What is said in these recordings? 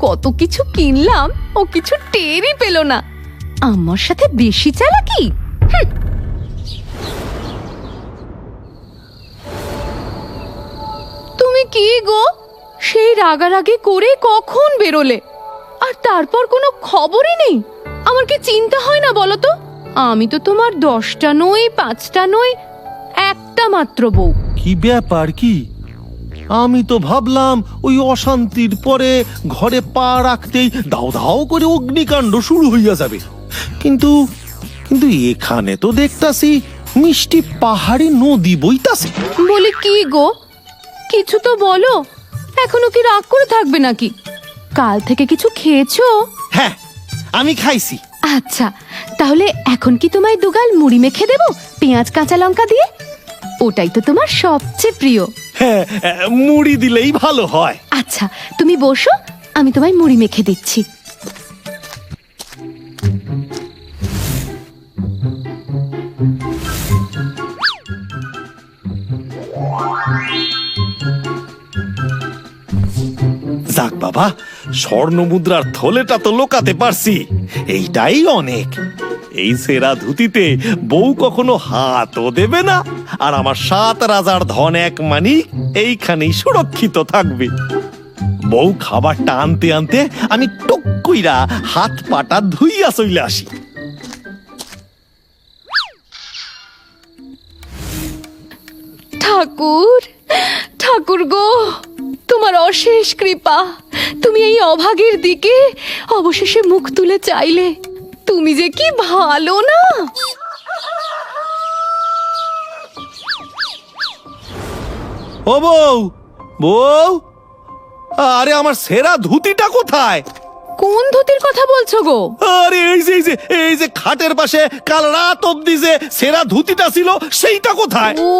কত কিছু কিনলাম, ও কিছু টেরই পেল না। আমার সাথে বেশি চালাকি। তুমি কি গো, সেই রাগারাগি করে কখন বেরোলে, আর তারপর কোনো খবরই নেই? আমার কি চিন্তা হয় না বলো তো? আমি তো তোমার 10টা নই, 5টা নই, একটা মাত্র বউ। কি ব্যাপার কি? আমি তো ভাবলাম ওই অশান্তির পরে ঘরে পা রাখতেই দাও দাও করে অগ্নিকাণ্ড শুরু হইয়া যাবে, কিন্তু কিন্তু এখানে তো দেখতাছি মিষ্টি পাহাড়ি নদী বইতাছে। বলি কি গো, কিছু তো বলো। এখনো কি রাগ করে থাকবে নাকি? কাল থেকে কিছু খেয়েছো? হ্যাঁ, আমি খাইছি। আচ্ছা, তাহলে এখন কি তোমায় দুগাল মুড়ি মেখে দেবো, পেঁয়াজ কাঁচা লঙ্কা দিয়ে? ওটাই তো তোমার সবচেয়ে প্রিয়। হ্যাঁ, মুড়ি দিলেই ভালো হয়। আচ্ছা, তুমি বসো, আমি তোমায় মুড়ি মেখে দিচ্ছি। যাক বাবা, স্বর্ণ মুদ্রার থলেটা তো লোকাতে পারছি, এইটাই অনেক। এই সেরা ধুতিতে বউ কখনো হাতও দেবে না, আর আমার 7 রাজার ধন এক মানিক এইখানেই সুরক্ষিত থাকবে। বউ খাবারটা আনতে আনতে আমি টুক কইরা হাত পাটা ধুইয়া চলে আসি। ঠাকুর, ঠাকুর গো, তোমার অশেষ কৃপা। তুমি এই অভাগীর দিকে অবশেষে মুখ তুলে চাইলে। তুমি যে কি ভালো না। ও বউ, বউ, আরে আমার সেরা ধুতিটা কোথায়? কোন ধুতির কথা বলছো গো? আরে এই যে খাটের পাশে কাল রাত অবধি যে সেরা ধুতিটা ছিল, সেইটা কোথায়? ও,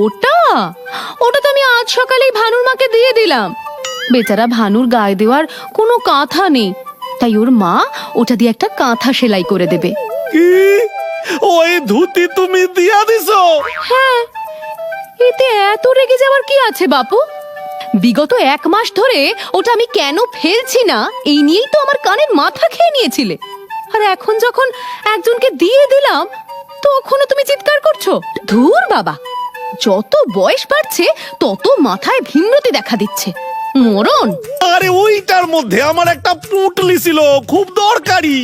ওটা ওটা তো আমি আজ সকালেই ভানুর মাকে দিয়ে দিলাম। বেচারা ভানুর গায়ে দেওয়ার কোনো কাঁথা নেই, তাই ওর মা ওটা দিয়ে একটা কাঁথা সেলাই করে দেবে। কি? ওই ধুতি তুমি দিয়া দিছো? হ্যাঁ, এতে এত রেগে যাওয়ার কি আছে বাপু? বিগত 1 মাস ধরে ওটা আমি কেন ফেলছি না, এই নিয়েই তো আমার কানের মাথা খেয়ে নিয়েছিলে। আর এখন যখন একজনকে দিয়ে দিলাম, তখনও তুমি চিৎকার করছো। ধুর বাবা, যত বয়স বাড়ছে তত মাথায় ভিন্নতি দেখা দিচ্ছে। মরণ। আরে ওইটার মধ্যে আমার একটা পুঁটলি ছিল, খুব দরকারি।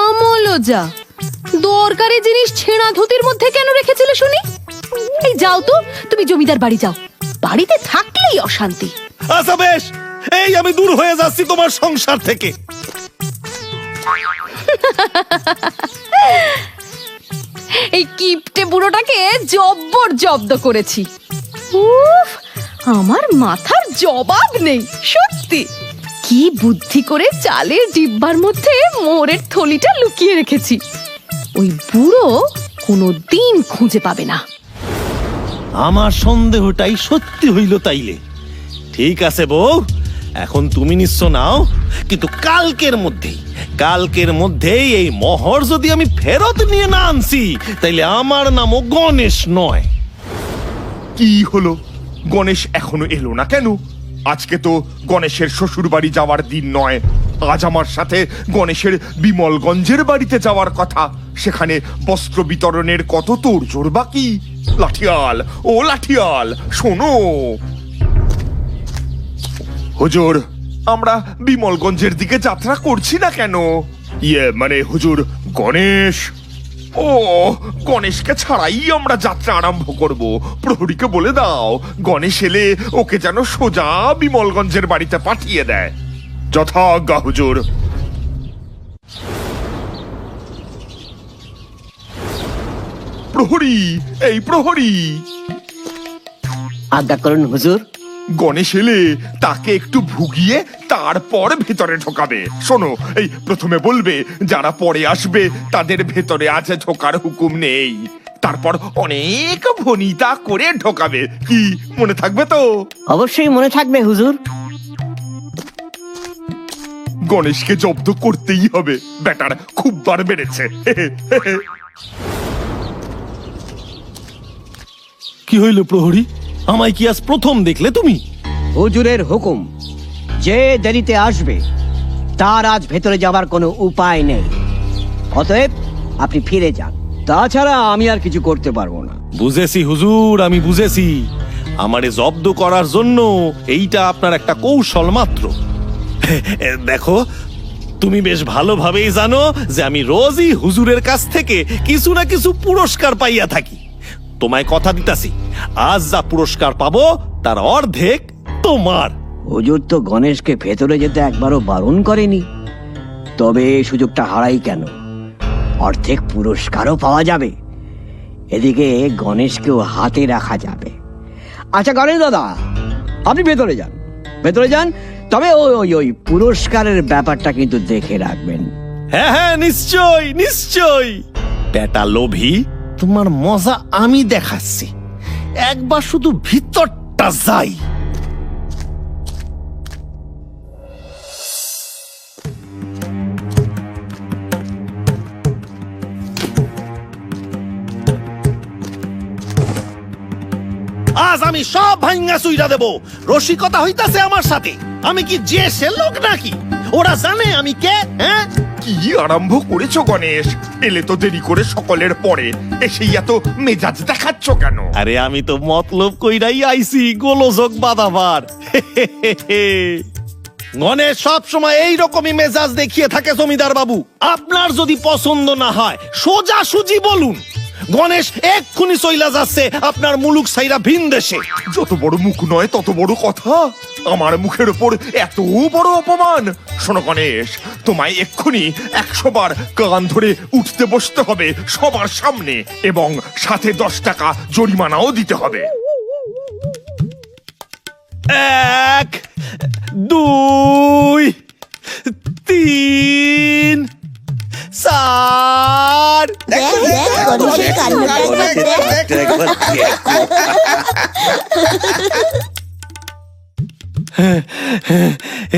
আমলজা, দরকারি জিনিস ছেঁড়া ধুতির মধ্যে কেন রেখেছিলে শুনি? এই যাও তো, তুমি জমিদার বাড়ি যাও, বাড়িতে থাকলেই অশান্তি। আচ্ছা বেশ, এই আমি দূর হয়ে যাচ্ছি তোমার সংসার থেকে। এই কিপটে বুড়োটাকে জব্বর জব্দ করেছি। উফ, আমার মাথার জবাব নেই সত্যি। কি বুদ্ধি করে চালের ডিব্বার মধ্যে মোড়ের থলিটা লুকিয়ে রেখেছি, ওই বুড়ো কোনোদিন খুঁজে পাবে না। আমার সন্দেহটাই সত্যি হইল তাইলে। ঠিক আছে বউ, এখন তুমি নিশ্চয় নাও, কিন্তু কালকের মধ্যেই এই মোহর যদি আমি ফেরত নিয়ে না আনছি, তাইলে আমার নামও গণেশ নয়। কি হলো? গণেশ এখনো এলো না কেন? আজকে তো গণেশের শ্বশুর বাড়ি যাওয়ার দিন নয়। আজ আমার সাথে গণেশের বিমলগঞ্জের বাড়িতে যাওয়ার কথা। সেখানে বস্ত্র বিতরণের কত তোড়জোড় বাকি। লাঠিয়াল, ও লাঠিয়াল, শোনো। হুজুর, আমরা বিমলগঞ্জের দিকে যাত্রা করছি না কেন? মানে হুজুর, গণেশ। ও, গণেশকে ছাড়াই আমরা যাত্রা আরম্ভ করব। প্রহরীকে বলে দাও, গণেশ এলে ওকে যেন সোজা বিমলগঞ্জের বাড়িতে পাঠিয়ে দেয়। যথাজ্ঞা হুজুর। প্রহরী, এই প্রহরী। আজ্ঞা করুন হুজুর। গণেশ এলে তাকে একটু ভুগিয়ে তারপর ভেতরে ঢোকাবে। শোনো, এই প্রথমে বলবে যারা পরে আসবে তাদের ভেতরে আছে ঢোকার হুকুম নেই। তারপর অনেক ভনিতা করে ঢোকাবে। কি মনে থাকবে তো? অবশ্যই মনে থাকবে হুজুর। গণেশকে জব্দ করতেই হবে, ব্যাটার খুব বার বেড়েছে। কি হইল প্রহরী? আমায় কি আজ প্রথম দেখলে তুমি? হুজুরের হুকুম। যে দেরিতে আসবে তার আজ ভেতরে যাবার কোনো উপায় নেই। অতএব আপনি ফিরে যান, তাছাড়া আমি আর কিছু করতে পারবো না। বুঝেছি হুজুর, আমি বুঝেছি। আমারে জব্দ করার জন্য এইটা আপনার একটা কৌশল মাত্র। দেখো, তুমি বেশ ভালোভাবেই জানো যে আমি রোজই হুজুরের কাছ থেকে কিছু না কিছু পুরস্কার পাইয়া থাকি। তোমায় কথা দিতাছি, আজ যা পুরস্কার পাবো তার অর্ধেক তোমার। হুজুর তো গণেশকে ভেতরে যেতে একবারও বারণ করেনি, তবে এই সুযোগটা হারাই কেন? অর্ধেক পুরস্কারও পাওয়া যাবে, এদিকে গণেশকেও হাতে রাখা যাবে। আচ্ছা গণেশ দাদা, আপনি ভেতরে যান, ভেতরে যান, তবে ওই ওই ওই পুরস্কারের ব্যাপারটা কিন্তু দেখে রাখবেন। হ্যাঁ হ্যাঁ, নিশ্চয় নিশ্চয়। বেটা লোভী, তোমার মজা আমি দেখাচ্ছি। একবার শুধু ভিতরটা যাই। আজ আমি সব ভাঙ্গা চুইরা দেব। রসিকতা হইতাছে আমার সাথে। আমি কি যে সে লোক নাকি? ওরা জানে আমি কে? হ্যাঁ, কি আরম্ভ করেছো গণেশ? এলে তো দেরি করে সকলের পরে, এসেই এত মেজাজ দেখাচ্ছ কেন? আরে আমি তো মতলব কইরাই আইছি গোলযোগ বাঁধাবার। গণেশ সব সময় এই রকমই মেজাজ দেখিয়ে থাকে জমিদার বাবু। আপনার যদি পছন্দ না হয় সোজা সুজি বলুন। গণেশ এক্ষুনি চইলা যাচ্ছে আপনার মুলুক সাইরা ভিন দেশে। যত বড় মুখ নয় তত বড় কথা। আমার মুখের ওপর এত বড় অপমান। শোনো গণেশ, তোমায় এক্ষুনি 100 বার কান ধরে উঠতে বসতে হবে সবার সামনে, এবং সাথে 10 টাকা জরিমানাও দিতে হবে। 1 2 3 4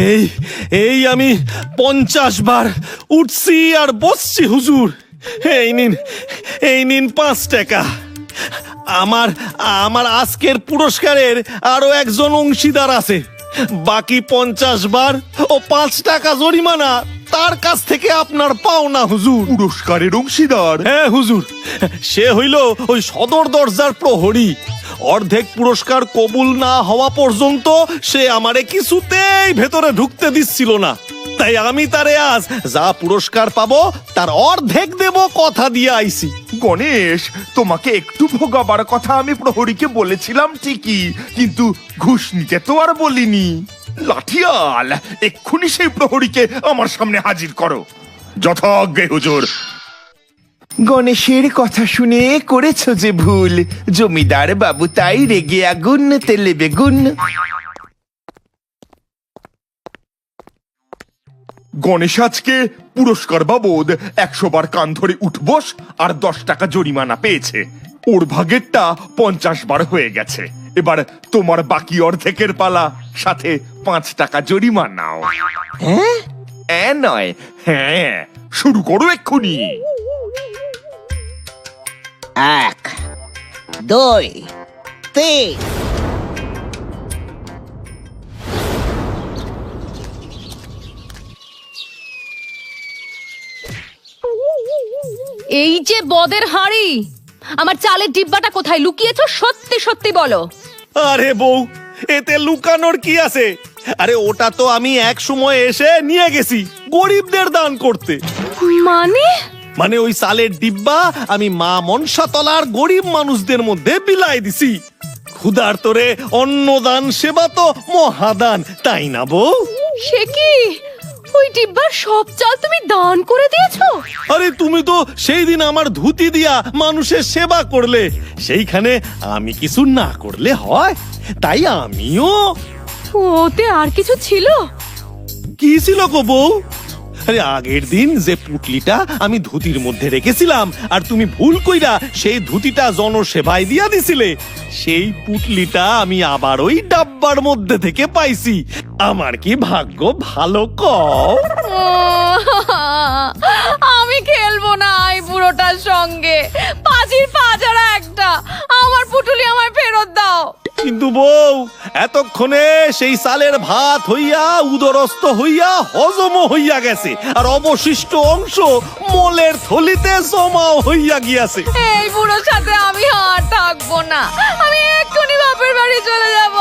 এই এই আমি 50 বার উঠছি আর বসছি হুজুর। এই নিন 5 টাকা। আমার আমার আজকের পুরস্কারের আরো একজন অংশীদার আছে। বাকি 50 বার ও 5 টাকা জরিমানা তার কাছ থেকে আপনার পাওনা হুজুর। পুরস্কারের অংশীদার? হ্যাঁ হুজুর, সে হইল ওই সদর দরজার প্রহরী। অর্ধেক পুরস্কার কবুল না হওয়া পর্যন্ত সে আমারে কিছুতেই ভেতরে ঢুকতে দিচ্ছিল না। তাই আমি তারে আজ যা পুরস্কার পাবো তার অর্ধেক দেব কথা দিয়ে আইছি। গণেশ, তোমাকে একটু ভোগাবার কথা আমি প্রহরীকে বলেছিলাম ঠিকই, কিন্তু ঘুষ নিতে তো আর বলিনি। লাঠিয়াল, এক্ষুনি সেই প্রহরীকে আমার সামনে হাজির করো। যথাজ্ঞে হুজুর। গণেশের কথা শুনে করেছ যে ভুল, জমিদার বাবু তাই রেগে আগুন তেলে বেগুন। গণেশ আজকে পুরস্কার বাবদ 100 বার কান ধরে উঠবস আর 10 টাকা জরিমানা পেয়েছে। ওর ভাগেরটা 50 বার হয়ে গেছে। এবার তোমার বাকি অর্ধেকের পালা, সাথে 5 টাকা জরিমানাও। হ্যাঁ নয়, হ্যাঁ, শুরু করো এক্ষুনি। 1 2 3 এই যে বদের হাঁড়ি, আমার চালের ডিব্বাটা কোথায় লুকিয়েছো? সত্যি সত্যি বলো। আরে বউ, এতে লুকানোর কি আছে? আরে ওটা তো আমি এক সময় এসে নিয়ে গেছি গরিবদের দান করতে। মানে ওই চালের ডিব্বা আমি মা মনসাতলার গরিব মানুষদের মধ্যে বিলাই দিছি। ক্ষুধার তোরে অন্নদান সেবা তো মহাদান, তাই না বউ? সে কি, ওই ডিব্বার সব চাল তুমি দান করে দিয়েছো? আরে তুমি তো সেই দিন আমার ধুতি দিয়া মানুষের সেবা করলে, সেইখানে আমি কিছু না করলে হয়? তাই আমিও। ওতে আর কিছু ছিল? কি ছিল গো বউ? আরে আগের দিন যে পুটলিটা আমি ধুতির মধ্যে রেখেছিলাম আর তুমি ভুল কইরা সেই ধুতিটা জনসেবায় দিয়া দিছিলে, সেই পুটলিটা আমি আবার ওই ডাব্বার মধ্যে থেকে পাইছি। আমার কি ভাগ্য ভালো কও? আমি খেলবো না এই বুড়োটার সঙ্গে। পাজির পাজারা একটা, আমার পুটুলি আমায় ফেরত দাও। কিন্তু বউ এতক্ষণে সেই সালের ভাত হইয়া উদরস্থ হইয়া হজম হইয়া গেছে, আর অবশিষ্ট অংশ মলের থলিতে জমাও হইয়া গিয়াছে। এই বুড়োর সাথে আমি আর থাকবো না, আমি এক্ষুনি বাপের বাড়ি চলে যাব।